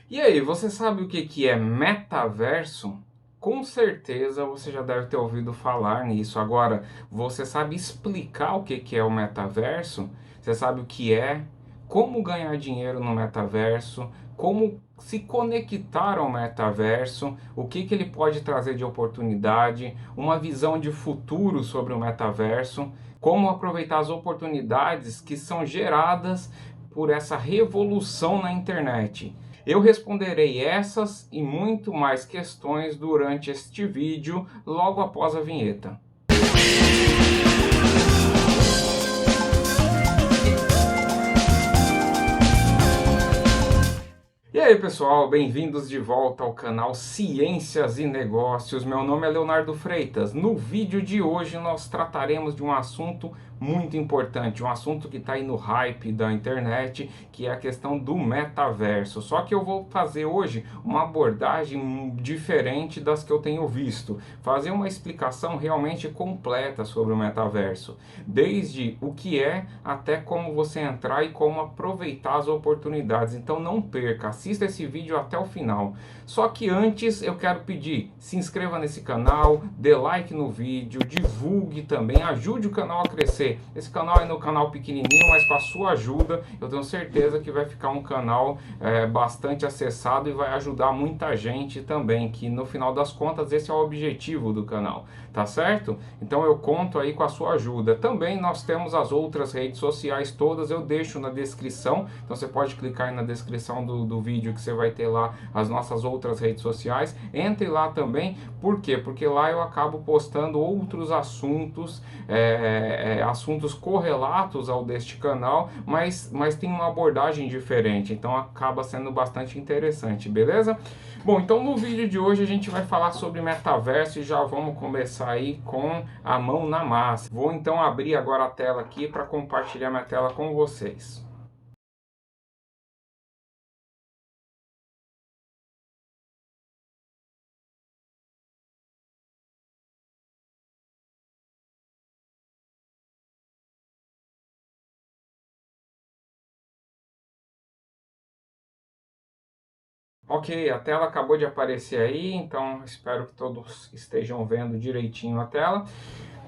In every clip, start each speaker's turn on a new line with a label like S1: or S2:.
S1: E aí, você sabe o que é metaverso? Com certeza você já deve ter ouvido falar nisso. Agora, você sabe explicar o que é o metaverso? Você sabe o que é? Como ganhar dinheiro no metaverso? Como se conectar ao metaverso? O que ele pode trazer de oportunidade? Uma visão de futuro sobre o metaverso? Como aproveitar as oportunidades que são geradas por essa revolução na internet? Eu responderei essas e muito mais questões durante este vídeo, logo após a vinheta. E aí pessoal, bem-vindos de volta ao canal Ciências e Negócios. Meu nome é Leonardo Freitas. No vídeo de hoje nós trataremos de um assunto muito importante, um assunto que está aí no hype da internet, que é a questão do metaverso. Só que eu vou fazer hoje uma abordagem diferente das que eu tenho visto, fazer uma explicação realmente completa sobre o metaverso, desde o que é até como você entrar e como aproveitar as oportunidades. Então não perca, assista esse vídeo até o final. Só que antes eu quero pedir, se inscreva nesse canal, dê like no vídeo, divulgue também, ajude o canal a crescer. Esse canal é no canal pequenininho, mas com a sua ajuda eu tenho certeza que vai ficar um canal bastante acessado e vai ajudar muita gente também, que no final das contas esse é o objetivo do canal, tá certo? Então eu conto aí com a sua ajuda. Também nós temos as outras redes sociais todas, eu deixo na descrição, então você pode clicar aí na descrição do vídeo que você vai ter lá as nossas outras redes sociais. Entre lá também, por quê? Porque lá eu acabo postando outros assuntos, assuntos correlatos ao deste canal, mas tem uma abordagem diferente, então acaba sendo bastante interessante, beleza? Bom, então no vídeo de hoje a gente vai falar sobre metaverso e já vamos começar aí com a mão na massa. Vou então abrir agora a tela aqui para compartilhar minha tela com vocês. Ok, a tela acabou de aparecer aí, então espero que todos estejam vendo direitinho a tela.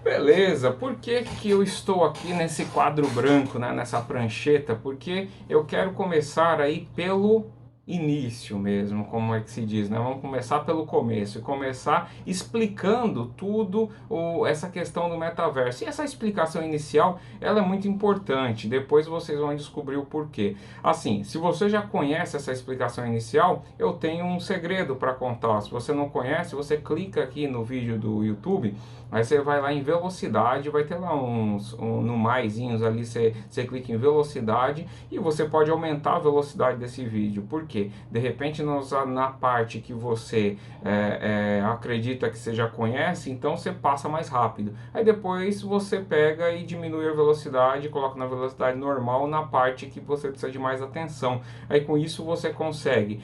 S1: Beleza, por que que eu estou aqui nesse quadro branco, né, nessa prancheta? Porque eu quero começar aí pelo início mesmo, como é que se diz, né? Vamos começar pelo começo e começar explicando tudo essa questão do metaverso. E essa explicação inicial, ela é muito importante, depois vocês vão descobrir o porquê. Assim, se você já conhece essa explicação inicial, eu tenho um segredo para contar. Se você não conhece, você clica aqui no vídeo do YouTube. Aí você vai lá em velocidade, vai ter lá no maisinhos ali, você clica em velocidade e você pode aumentar a velocidade desse vídeo. Por quê? De repente na parte que você acredita que você já conhece, então você passa mais rápido. Aí depois você pega e diminui a velocidade, coloca na velocidade normal na parte que você precisa de mais atenção. Aí com isso você consegue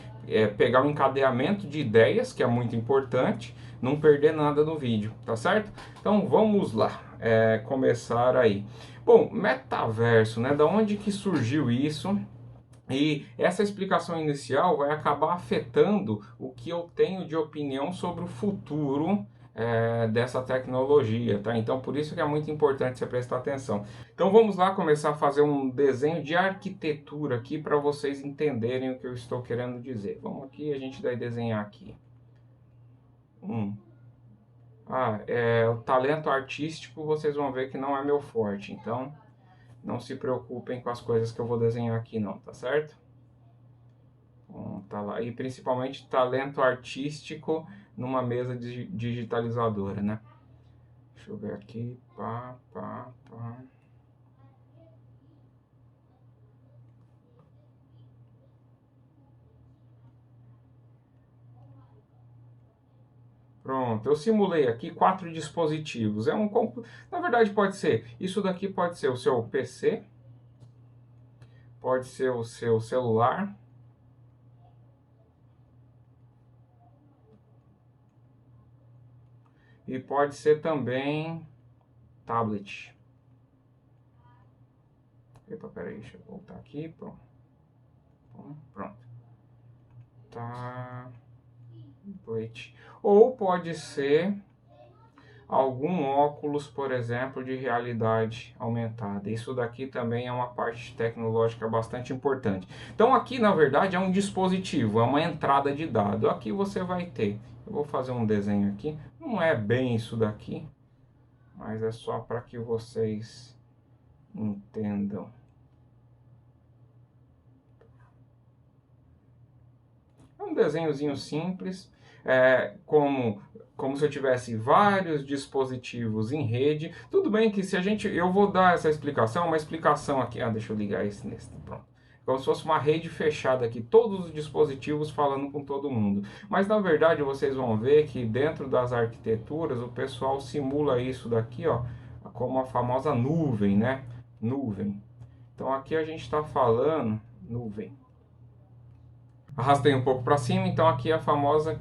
S1: pegar um encadeamento de ideias, que é muito importante, não perder nada no vídeo, tá certo? Então vamos lá, começar aí. Bom, metaverso, né? Da onde que surgiu isso? E essa explicação inicial vai acabar afetando o que eu tenho de opinião sobre o futuro dessa tecnologia, tá? Então por isso que é muito importante você prestar atenção. Então vamos lá começar a fazer um desenho de arquitetura aqui para vocês entenderem o que eu estou querendo dizer. Vamos aqui, a gente vai desenhar aqui. O talento artístico vocês vão ver que não é meu forte, então não se preocupem com as coisas que eu vou desenhar aqui não, tá certo? Bom, tá lá. E principalmente talento artístico numa mesa digitalizadora, né? Deixa eu ver aqui, pá, pá, pá. Pronto, eu simulei aqui 4 dispositivos. Na verdade pode ser, isso daqui pode ser o seu PC, pode ser o seu celular, e pode ser também tablet. Epa, peraí, deixa eu voltar aqui. Pronto. Pronto. tablet. Ou pode ser algum óculos, por exemplo, de realidade aumentada. Isso daqui também é uma parte tecnológica bastante importante. Então aqui, na verdade, é um dispositivo, é uma entrada de dado. Aqui você vai ter, eu vou fazer um desenho aqui, não é bem isso daqui, mas é só para que vocês entendam. É um desenhozinho simples, como se eu tivesse vários dispositivos em rede. Tudo bem que se a gente, eu vou dar essa explicação, uma explicação aqui. Deixa eu ligar esse nesse, pronto. Como se fosse uma rede fechada aqui, todos os dispositivos falando com todo mundo. Mas na verdade vocês vão ver que dentro das arquiteturas o pessoal simula isso daqui, ó, como a famosa nuvem, né? Nuvem. Então aqui a gente está falando nuvem. Arrastei um pouco para cima, então aqui é a famosa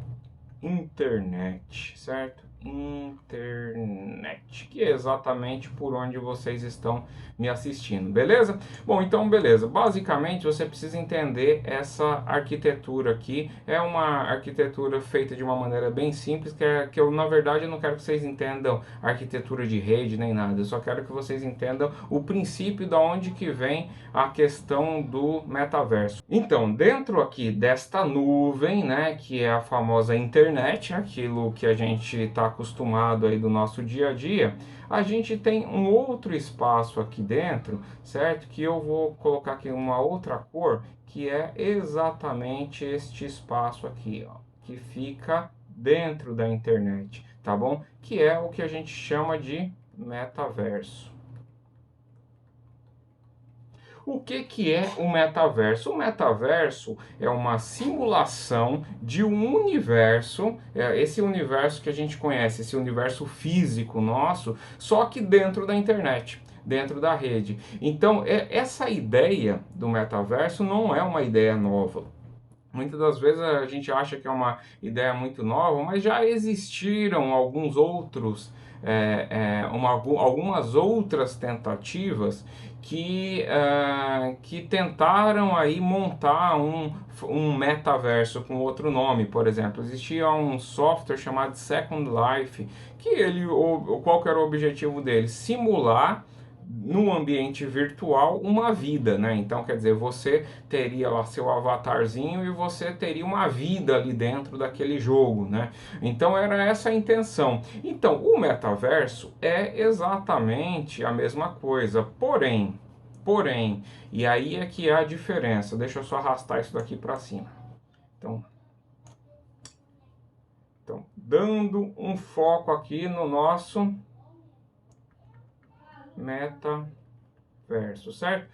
S1: internet, certo? Internet, que é exatamente por onde vocês estão me assistindo, beleza? Bom, então beleza. Basicamente você precisa entender essa arquitetura aqui. É uma arquitetura feita de uma maneira bem simples, que eu na verdade não quero que vocês entendam arquitetura de rede nem nada. Eu só quero que vocês entendam o princípio da onde que vem a questão do metaverso. Então, dentro aqui desta nuvem, né, que é a famosa internet, aquilo que a gente está acostumado aí do nosso dia a dia, a gente tem um outro espaço aqui dentro, certo? Que eu vou colocar aqui uma outra cor, que é exatamente este espaço aqui, ó, que fica dentro da internet, tá bom? Que é o que a gente chama de metaverso. O que é o metaverso? O metaverso é uma simulação de um universo, esse universo que a gente conhece, esse universo físico nosso, só que dentro da internet, dentro da rede. Então, essa ideia do metaverso não é uma ideia nova. Muitas das vezes a gente acha que é uma ideia muito nova, mas já existiram alguns outros, algumas outras tentativas que tentaram aí montar um metaverso com outro nome. Por exemplo, existia um software chamado Second Life, que qual que era o objetivo dele? Simular no ambiente virtual uma vida, né? Então, quer dizer, você teria lá seu avatarzinho e você teria uma vida ali dentro daquele jogo, né? Então, era essa a intenção. Então, o metaverso é exatamente a mesma coisa, porém, e aí é que há a diferença. Deixa eu só arrastar isso daqui para cima. Então, dando um foco aqui no nosso metaverso, certo?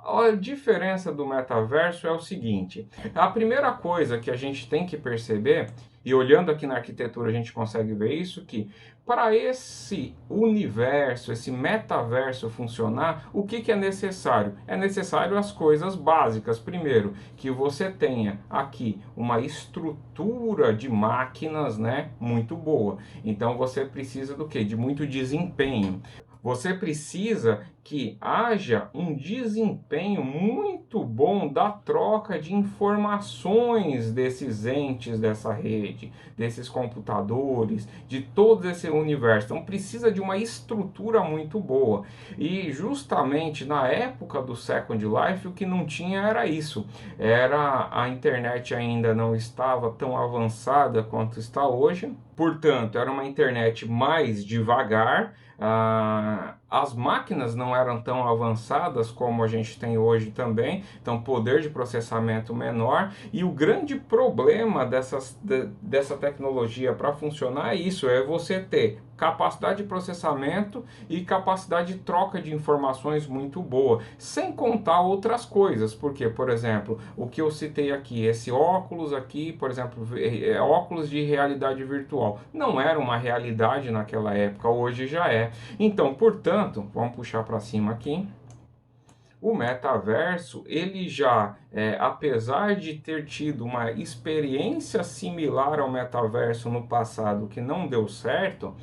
S1: A diferença do metaverso é o seguinte: a primeira coisa que a gente tem que perceber, e olhando aqui na arquitetura a gente consegue ver isso, que para esse universo, esse metaverso funcionar, o que é necessário? É necessário as coisas básicas. Primeiro, que você tenha aqui uma estrutura de máquinas, né, muito boa. Então você precisa do quê? De muito desempenho. Você precisa que haja um desempenho muito bom da troca de informações desses entes dessa rede, desses computadores, de todo esse universo. Então precisa de uma estrutura muito boa. E justamente na época do Second Life o que não tinha era isso. A internet ainda não estava tão avançada quanto está hoje. Portanto, era uma internet mais devagar. As máquinas não eram tão avançadas como a gente tem hoje também, então poder de processamento menor, e o grande problema dessa tecnologia para funcionar é isso, é você ter capacidade de processamento e capacidade de troca de informações muito boa, sem contar outras coisas, porque, por exemplo, o que eu citei aqui, esse óculos aqui, por exemplo, óculos de realidade virtual, não era uma realidade naquela época, hoje já é. Então, portanto, vamos puxar para cima aqui. O metaverso, ele já, apesar de ter tido uma experiência similar ao metaverso no passado que não deu certo,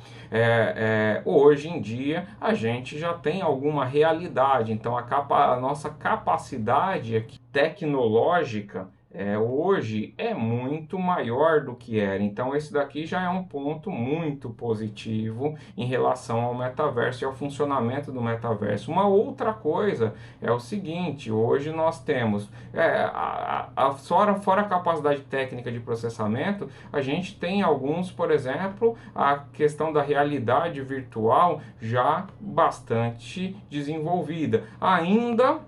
S1: hoje em dia a gente já tem alguma realidade. Então a nossa capacidade aqui, tecnológica hoje é muito maior do que era. Então, esse daqui já é um ponto muito positivo em relação ao metaverso e ao funcionamento do metaverso. Uma outra coisa é o seguinte: hoje nós temos, fora a capacidade técnica de processamento, a gente tem alguns, por exemplo, a questão da realidade virtual já bastante desenvolvida. Ainda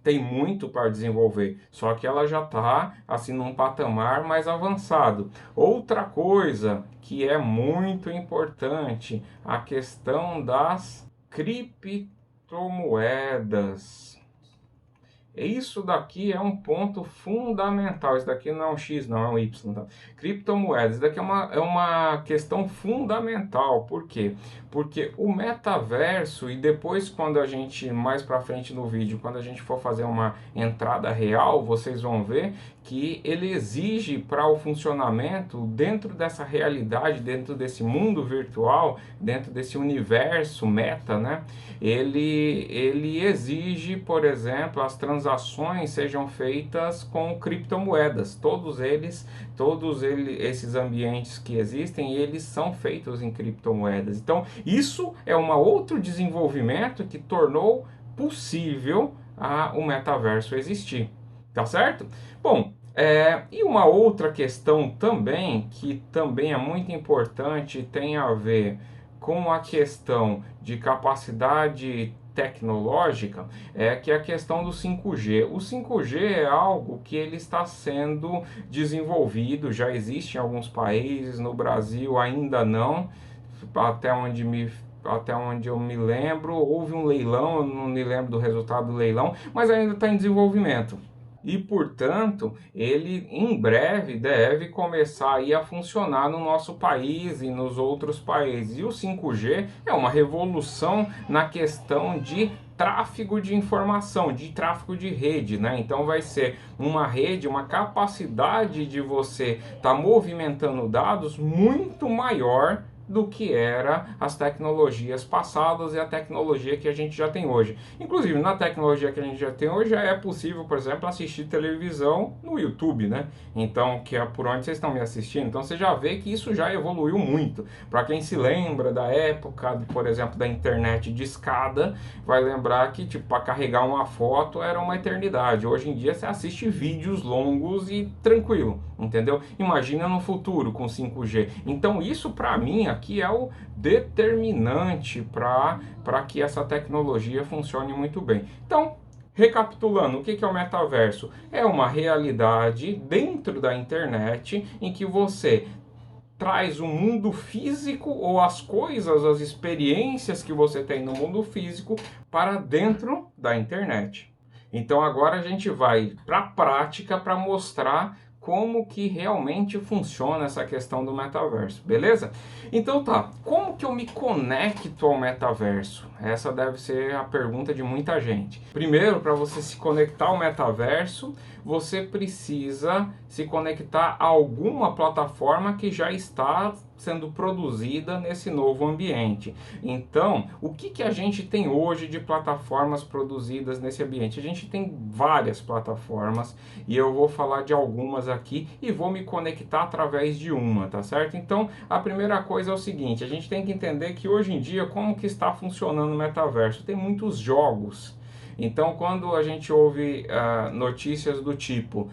S1: tem muito para desenvolver, só que ela já está assim num patamar mais avançado. Outra coisa que é muito importante, a questão das criptomoedas. Isso daqui é um ponto fundamental. Isso daqui não é um X, não é um Y. Tá? Criptomoedas, isso daqui é uma questão fundamental. Por quê? Porque o metaverso, e depois quando a gente, mais para frente no vídeo, quando a gente for fazer uma entrada real, vocês vão ver que ele exige para o funcionamento, dentro dessa realidade, dentro desse mundo virtual, dentro desse universo meta, né? Ele exige, por exemplo, as transações sejam feitas com criptomoedas. Esses ambientes que existem, eles são feitos em criptomoedas. Então, isso é um outro desenvolvimento que tornou possível o metaverso existir. Tá certo? Bom, e uma outra questão também, que também é muito importante, tem a ver com a questão de capacidade tecnológica, que é a questão do 5G. O 5G é algo que ele está sendo desenvolvido, já existe em alguns países, no Brasil ainda não, até onde eu me lembro, houve um leilão, eu não me lembro do resultado do leilão, mas ainda está em desenvolvimento. E, portanto, ele em breve deve começar aí a funcionar no nosso país e nos outros países. E o 5G é uma revolução na questão de tráfego de informação, de tráfego de rede, né? Então vai ser uma rede, uma capacidade de você estar movimentando dados muito maior do que era as tecnologias passadas e a tecnologia que a gente já tem hoje. Inclusive, na tecnologia que a gente já tem hoje, já é possível, por exemplo, assistir televisão no YouTube, né? Então, que é por onde vocês estão me assistindo. Então, você já vê que isso já evoluiu muito. Para quem se lembra da época, por exemplo, da internet de escada, vai lembrar que, tipo, para carregar uma foto era uma eternidade. Hoje em dia, você assiste vídeos longos e tranquilo, entendeu? Imagina no futuro com 5G. Então, isso para mim aqui é o determinante para que essa tecnologia funcione muito bem. Então, recapitulando, o que é o metaverso? É uma realidade dentro da internet em que você traz o mundo físico ou as coisas, as experiências que você tem no mundo físico para dentro da internet. Então agora a gente vai para a prática para mostrar como que realmente funciona essa questão do metaverso, beleza? Então tá, como que eu me conecto ao metaverso? Essa deve ser a pergunta de muita gente. Primeiro, para você se conectar ao metaverso, você precisa se conectar a alguma plataforma que já está sendo produzida nesse novo ambiente. Então, o que a gente tem hoje de plataformas produzidas nesse ambiente? A gente tem várias plataformas e eu vou falar de algumas aqui e vou me conectar através de uma, tá certo? Então, a primeira coisa é o seguinte, a gente tem que entender que hoje em dia, como que está funcionando o metaverso? Tem muitos jogos. Então, quando a gente ouve notícias do tipo,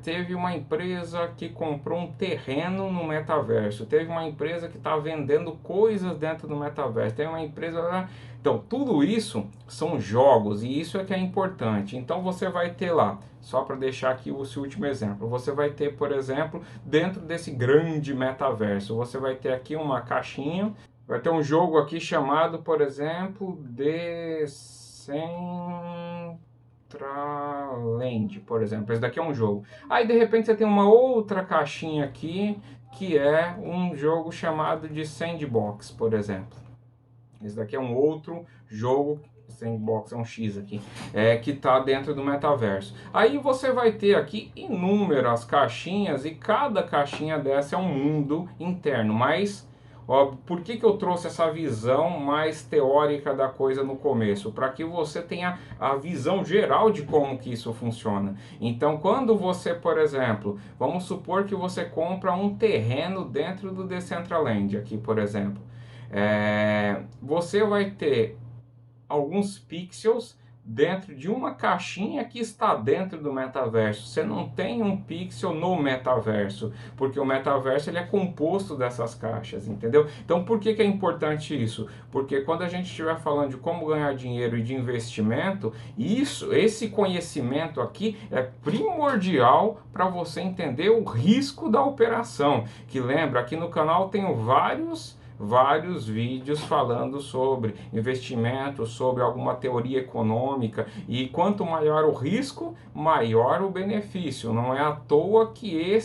S1: teve uma empresa que comprou um terreno no metaverso, teve uma empresa que está vendendo coisas dentro do metaverso, tem uma empresa... Então, tudo isso são jogos e isso é que é importante. Então, você vai ter lá, só para deixar aqui o seu último exemplo, você vai ter, por exemplo, dentro desse grande metaverso, você vai ter aqui uma caixinha, vai ter um jogo aqui chamado, por exemplo, Decentraland, por exemplo. Esse daqui é um jogo. Aí de repente você tem uma outra caixinha aqui que é um jogo chamado de Sandbox, por exemplo. Esse daqui é um outro jogo, Sandbox é um X aqui, que está dentro do metaverso. Aí você vai ter aqui inúmeras caixinhas e cada caixinha dessa é um mundo interno, mas Ó, por que que eu trouxe essa visão mais teórica da coisa no começo? Para que você tenha a visão geral de como que isso funciona. Então, quando você, por exemplo, vamos supor que você compra um terreno dentro do Decentraland, aqui, por exemplo, você vai ter alguns pixels dentro de uma caixinha que está dentro do metaverso. Você não tem um pixel no metaverso, porque o metaverso ele é composto dessas caixas, entendeu? Então, por que que é importante isso? Porque quando a gente estiver falando de como ganhar dinheiro e de investimento, esse conhecimento aqui é primordial para você entender o risco da operação. Que lembra, aqui no canal tenho vários vídeos falando sobre investimento, sobre alguma teoria econômica, e quanto maior o risco, maior o benefício. Não é à toa que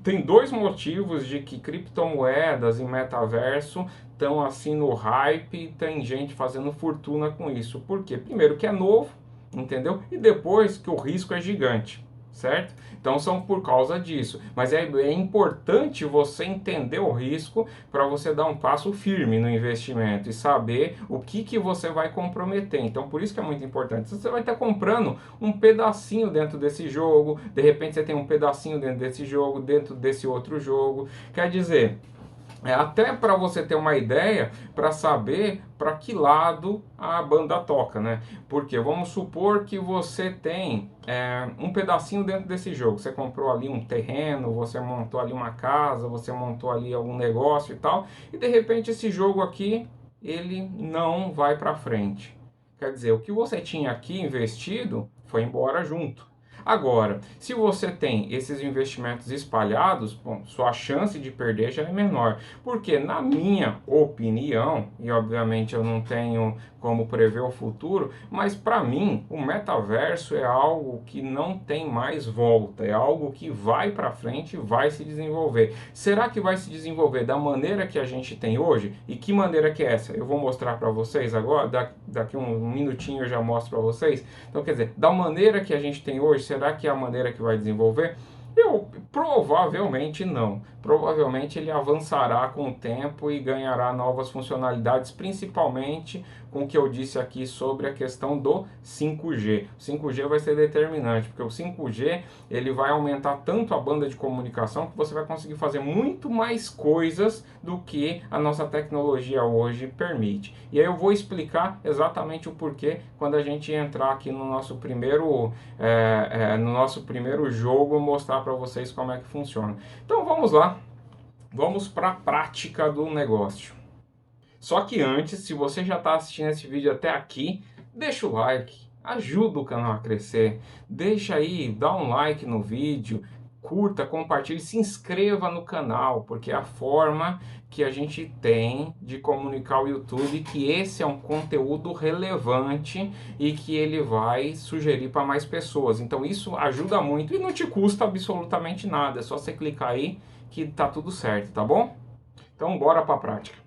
S1: tem dois motivos de que criptomoedas e metaverso estão assim no hype e tem gente fazendo fortuna com isso. Por quê? Primeiro que é novo, entendeu? E depois que o risco é gigante, certo? Então são por causa disso. Mas é importante você entender o risco para você dar um passo firme no investimento e saber o que você vai comprometer. Então por isso que é muito importante. Você vai estar comprando um pedacinho dentro desse jogo, de repente você tem um pedacinho dentro desse jogo, dentro desse outro jogo. Quer dizer, até para você ter uma ideia, para saber para que lado a banda toca, né? Porque vamos supor que você tem um pedacinho dentro desse jogo. Você comprou ali um terreno, você montou ali uma casa, você montou ali algum negócio e tal, e de repente esse jogo aqui ele não vai para frente. Quer dizer, o que você tinha aqui investido foi embora junto. Agora, se você tem esses investimentos espalhados, bom, sua chance de perder já é menor. Porque, na minha opinião, e obviamente eu não tenho como prever o futuro, mas para mim o metaverso é algo que não tem mais volta, é algo que vai para frente e vai se desenvolver. Será que vai se desenvolver da maneira que a gente tem hoje? E que maneira que é essa? Eu vou mostrar para vocês agora, daqui um minutinho eu já mostro para vocês. Então, quer dizer, da maneira que a gente tem hoje, será que é a maneira que vai desenvolver? Provavelmente não. Provavelmente ele avançará com o tempo e ganhará novas funcionalidades, principalmente com o que eu disse aqui sobre a questão do 5G. O 5G vai ser determinante, porque o 5G ele vai aumentar tanto a banda de comunicação que você vai conseguir fazer muito mais coisas do que a nossa tecnologia hoje permite. E aí eu vou explicar exatamente o porquê quando a gente entrar aqui no nosso primeiro jogo, mostrar para vocês como é que funciona. Então vamos lá, vamos para a prática do negócio. Só que antes, se você já está assistindo esse vídeo até aqui, deixa o like, ajuda o canal a crescer, deixa aí, dá um like no vídeo, curta, compartilhe, se inscreva no canal, porque é a forma que a gente tem de comunicar ao YouTube que esse é um conteúdo relevante e que ele vai sugerir para mais pessoas. Então isso ajuda muito e não te custa absolutamente nada, é só você clicar aí que tá tudo certo, tá bom? Então bora para a prática.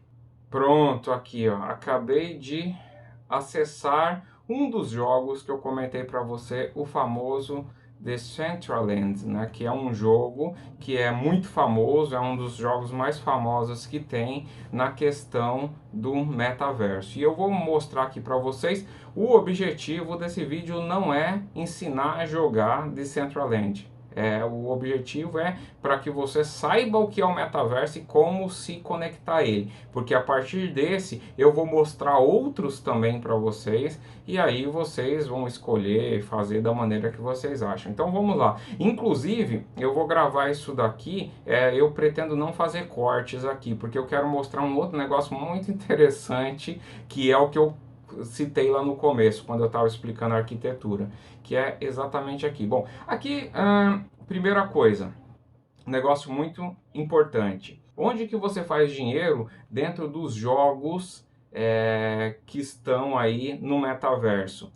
S1: Pronto, aqui ó, acabei de acessar um dos jogos que eu comentei para você, o famoso Decentraland, né? Que é um jogo que é muito famoso, é um dos jogos mais famosos que tem na questão do metaverso. E eu vou mostrar aqui para vocês, o objetivo desse vídeo não é ensinar a jogar Decentraland. O objetivo é para que você saiba o que é o metaverso e como se conectar a ele, porque a partir desse eu vou mostrar outros também para vocês e aí vocês vão escolher fazer da maneira que vocês acham. Então vamos lá. Inclusive eu vou gravar isso daqui, eu pretendo não fazer cortes aqui, porque eu quero mostrar um outro negócio muito interessante que é o que eu citei lá no começo, quando eu estava explicando a arquitetura, que é exatamente aqui. Bom, aqui, primeira coisa, um negócio muito importante. Onde que você faz dinheiro dentro dos jogos que estão aí no metaverso?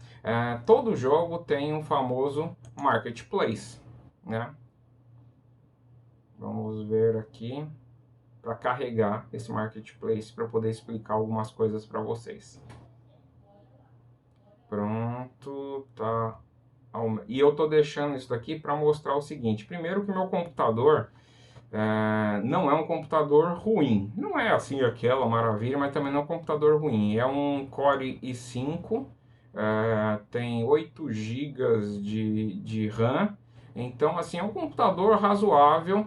S1: Todo jogo tem um famoso marketplace, né? Vamos ver aqui para carregar esse marketplace para poder explicar algumas coisas para vocês. Pronto, tá. E eu tô deixando isso daqui para mostrar o seguinte. Primeiro que meu computador Não é um computador ruim. Não é assim aquela maravilha, mas também não é um computador ruim. É um Core i5, tem 8 gigas de RAM. Então, assim, é um computador razoável.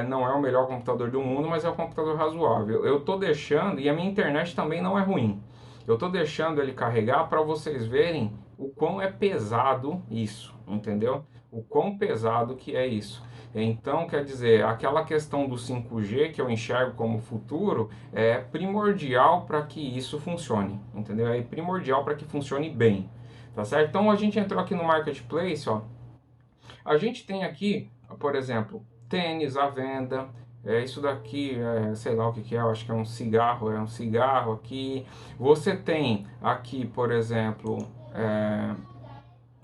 S1: Não é o melhor computador do mundo, mas é um computador razoável. Eu estou deixando, e a minha internet também não é ruim. Eu estou deixando ele carregar para vocês verem o quão é pesado isso, entendeu? O quão pesado que é isso. Então, quer dizer, aquela questão do 5G que eu enxergo como futuro é primordial para que isso funcione, entendeu? É primordial para que funcione bem, tá certo? Então, a gente entrou aqui no Marketplace, ó. A gente tem aqui, por exemplo, tênis à venda. Isso daqui, sei lá o que que é, eu acho que é um cigarro aqui. Você tem aqui, por exemplo,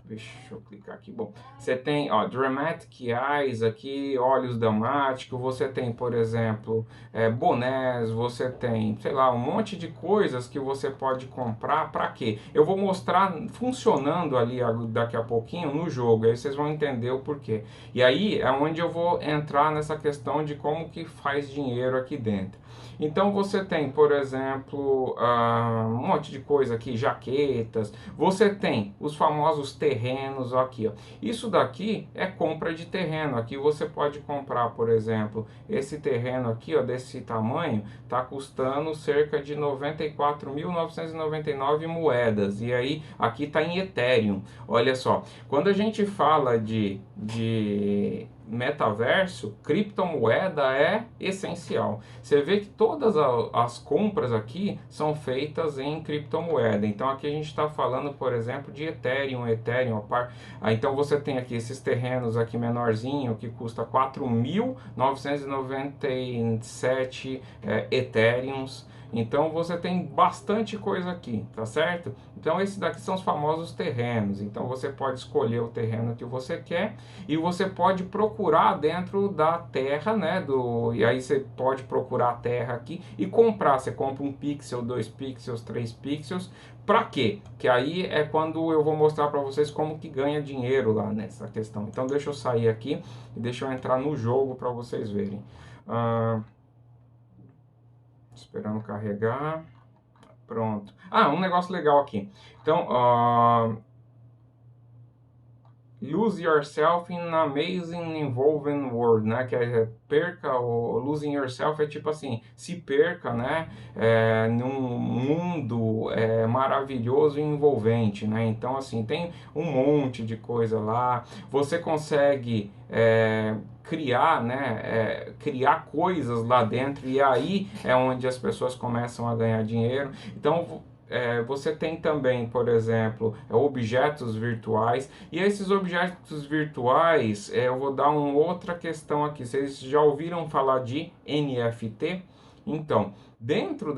S1: deixa eu clicar aqui. Bom, você tem, ó, Dramatic Eyes aqui, olhos dramáticos. Você tem, por exemplo, bonés. Você tem, sei lá, um monte de coisas que você pode comprar. Para quê? Eu vou mostrar funcionando ali daqui a pouquinho no jogo. Aí vocês vão entender o porquê. E aí é onde eu vou entrar nessa questão de como que faz dinheiro aqui dentro. Então você tem, por exemplo, um monte de coisa aqui, jaquetas. Você tem os famosos terrenos aqui, ó. Isso daqui é compra de terreno. Aqui você pode comprar, por exemplo, esse terreno aqui, ó, desse tamanho, tá custando cerca de 94.999 moedas. E aí aqui tá em Ethereum. Olha só, quando a gente fala de metaverso, criptomoeda é essencial. Você vê que todas as compras aqui são feitas em criptomoeda. Então aqui a gente está falando, por exemplo, de Ethereum, então você tem aqui esses terrenos aqui menorzinho que custa 4.997 Ethereums. Então você tem bastante coisa aqui, tá certo? Então esses daqui são os famosos terrenos. Então você pode escolher o terreno que você quer e você pode procurar dentro da terra, né? E aí você pode procurar a terra aqui e comprar. Você compra 1 pixel, 2 pixels, 3 pixels. Para quê? Que aí é quando eu vou mostrar para vocês como que ganha dinheiro lá nessa questão. Então deixa eu sair aqui e deixa eu entrar no jogo para vocês verem. Esperando carregar. Pronto. Um negócio legal aqui. Então, lose yourself in an amazing involving world, né? Que é perca, o losing yourself é tipo assim, se perca, né? Num mundo maravilhoso e envolvente, né? Então, assim, tem um monte de coisa lá. Você consegue criar, né? Criar coisas lá dentro e aí é onde as pessoas começam a ganhar dinheiro. Então, você tem também, por exemplo, objetos virtuais. E esses objetos virtuais, eu vou dar uma outra questão aqui. Vocês já ouviram falar de NFT? Então, dentro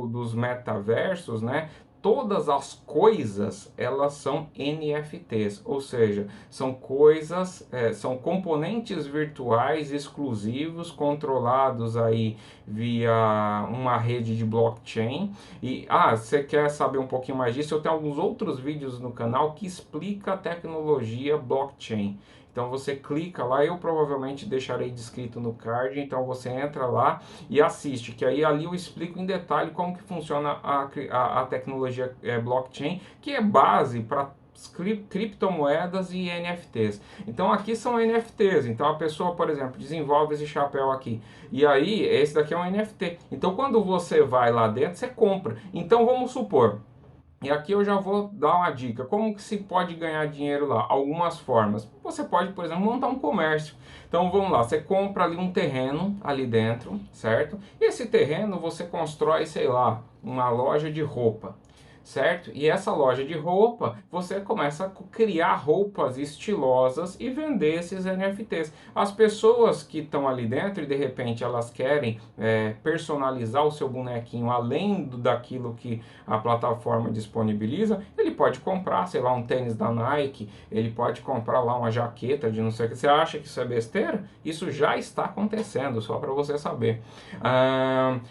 S1: dos metaversos, né? Todas as coisas elas são NFTs, ou seja, são coisas, são componentes virtuais exclusivos controlados aí via uma rede de blockchain. E você quer saber um pouquinho mais disso? Eu tenho alguns outros vídeos no canal que explica a tecnologia blockchain. Então você clica lá, eu provavelmente deixarei descrito no card, então você entra lá e assiste, que aí ali eu explico em detalhe como que funciona a tecnologia blockchain, que é base para criptomoedas e NFTs. Então aqui são NFTs. Então a pessoa, por exemplo, desenvolve esse chapéu aqui. E aí, esse daqui é um NFT. Então quando você vai lá dentro, você compra. Então vamos supor, e aqui eu já vou dar uma dica. Como que se pode ganhar dinheiro lá? Algumas formas. Você pode, por exemplo, montar um comércio. Então vamos lá, você compra ali um terreno ali dentro, certo? E esse terreno você constrói, sei lá, uma loja de roupa, certo? E essa loja de roupa, você começa a criar roupas estilosas e vender esses NFTs. As pessoas que estão ali dentro e de repente elas querem personalizar o seu bonequinho além daquilo que a plataforma disponibiliza, ele pode comprar, sei lá, um tênis da Nike, ele pode comprar lá uma jaqueta de não sei o que. Você acha que isso é besteira? Isso já está acontecendo, só para você saber.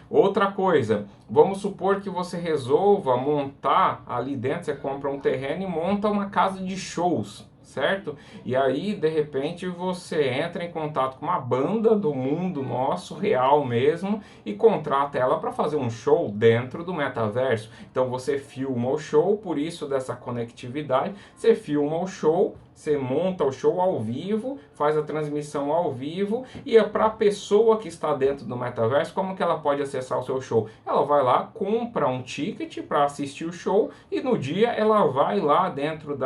S1: Outra coisa, vamos supor que você resolva montar ali dentro, você compra um terreno e monta uma casa de shows, certo? E aí, de repente, você entra em contato com uma banda do mundo nosso, real mesmo, e contrata ela para fazer um show dentro do metaverso. Então você filma o show, por isso dessa conectividade, você filma o show, você monta o show ao vivo, faz a transmissão ao vivo, e é para a pessoa que está dentro do metaverso, como que ela pode acessar o seu show? Ela vai lá, compra um ticket para assistir o show, e no dia ela vai lá dentro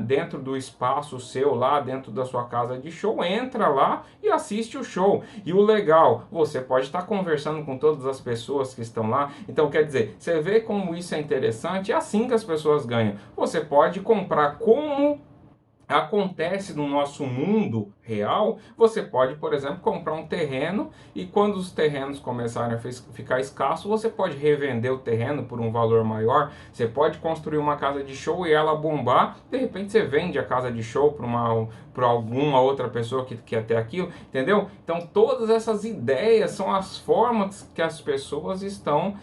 S1: dentro do espaço seu, lá dentro da sua casa de show, entra lá e assiste o show. E o legal, você pode estar conversando com todas as pessoas que estão lá. Então, quer dizer, você vê como isso é interessante, é assim que as pessoas ganham. Você pode comprar como acontece no nosso mundo real. Você pode, por exemplo, comprar um terreno e quando os terrenos começarem a ficar escassos, você pode revender o terreno por um valor maior. Você pode construir uma casa de show e ela bombar, de repente você vende a casa de show para alguma outra pessoa que quer ter aquilo, entendeu? Então todas essas ideias são as formas que as pessoas estão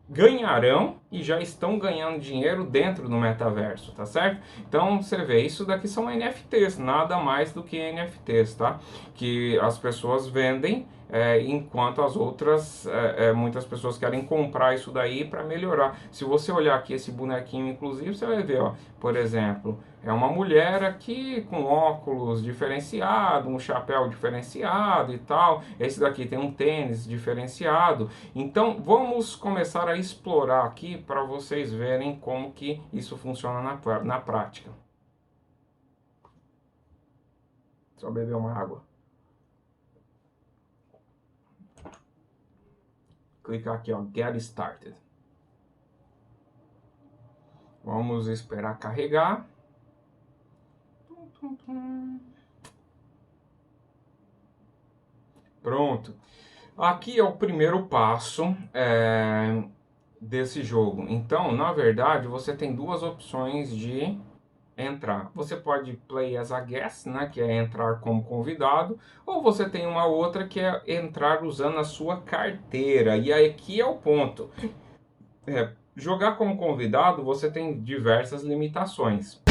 S1: ganharão e já estão ganhando dinheiro dentro do metaverso, tá certo? Então você vê, isso daqui são NFTs, nada mais do que NFTs, tá? Que as pessoas vendem enquanto as outras, muitas pessoas querem comprar isso daí para melhorar. Se você olhar aqui esse bonequinho, inclusive, você vai ver, ó, por exemplo, é uma mulher aqui com óculos diferenciado, um chapéu diferenciado e tal. Esse daqui tem um tênis diferenciado. Então vamos começar a explorar aqui para vocês verem como que isso funciona na prática. Só beber uma água. Clicar aqui, ó, Get Started. Vamos esperar carregar. Pronto. Aqui é o primeiro passo desse jogo. Então, na verdade, você tem duas opções de entrar. Você pode play as a guest, né, que é entrar como convidado, ou você tem uma outra que é entrar usando a sua carteira. E aí aqui é o ponto. Jogar como convidado, você tem diversas limitações.